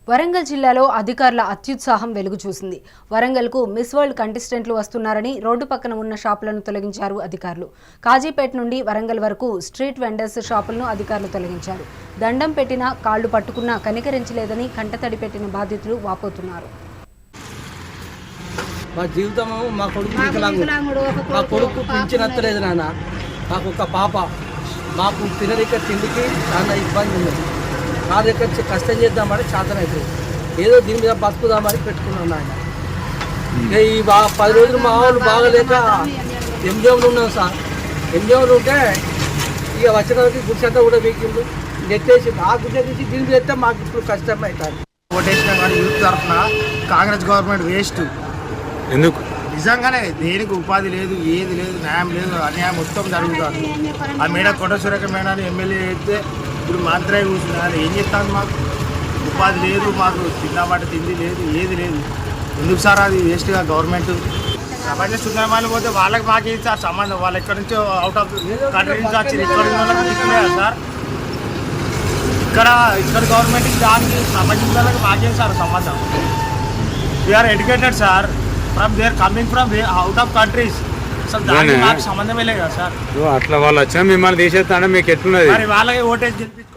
వరంగల్ జిల్లాలో అధికారుల అత్యుత్సాహం వెలుగు చూసింది. వరంగల్కు మిస్ వరల్డ్ కంటెస్టెంట్లు వస్తున్నారని రోడ్డు పక్కన ఉన్న షాపులను తొలగించారు అధికారులు. కాజీపేట నుండి వరంగల్ వరకు స్ట్రీట్ వెండర్స్ షాపులను అధికారులు తొలగించారు. దండం పెట్టినా కాళ్లు పట్టుకున్నా కనికరించలేదని కంటతడి పెట్టిన బాధితులు వాపోతున్నారు. మా జీవితము మా కొడుకు పింఛనత్తలేదు నాన్న. మాకు ఒక పాప, మాకు తినరిక తిండికి చాలా ఇబ్బంది ఉంది. నా దగ్గర కష్టం చేద్దామని చేతనైతుంది. ఏదో దీని మీద బతుకుదామని పెట్టుకున్నాను నాయన. ఇక ఈ 10 రోజులు మా వాళ్ళు బాగలేక ఎంజోలు ఉన్నాం సార్. ఎంజోలు ఉంటే ఇక వచ్చిన వరకు గుడిసెంతా కూడా వీకిండు నెట్టేసి ఆ గుడ్డ తీసి దీని మీద ఎత్తే మాకు ఇప్పుడు కష్టం అవుతుంది. ఓటేసిన కానీ యూత్ తరఫున కాంగ్రెస్ గవర్నమెంట్ వేస్ట్. ఎందుకు? నిజంగానే దేనికి ఉపాధి లేదు, ఏది లేదు, న్యాయం లేదు, అన్యాయం మొత్తం జరుగుతుంది. ఆ మేడ కోటేశ్వర మేడాన్ని ఎమ్మెల్యే అయితే ఇప్పుడు మాత్రమే కూర్చున్నారు. ఏం చేస్తాను? మాకు ఉపాధి లేదు, మాకు తిన్నమాట తిండి లేదు, ఏది లేదు. ఎందుకు సార్ అది వేస్ట్గా గవర్నమెంట్? ప్రపంచ సుందరమాలు పోతే వాళ్ళకి మాకేం సార్ సంబంధం? వాళ్ళు ఎక్కడి నుంచో అవుట్ ఆఫ్ కంట్రీ నుంచి వచ్చి ఇక్కడ వాళ్ళకి తిప్పలేదు సార్. ఇక్కడ గవర్నమెంట్కి దానికి ప్రపంచంలోకి మాకేం సార్ సంబంధం? We are educated sir, from there coming from out of countries. అసలు దానికి మాకు సంబంధమే లేదు కదా సార్. అట్లా వాళ్ళు వచ్చా మిమ్మల్ని తీసేస్తానే మీకు ఎట్లున్నది? మరి వాళ్ళకి ఓటేజ్ గెలిపించుకో.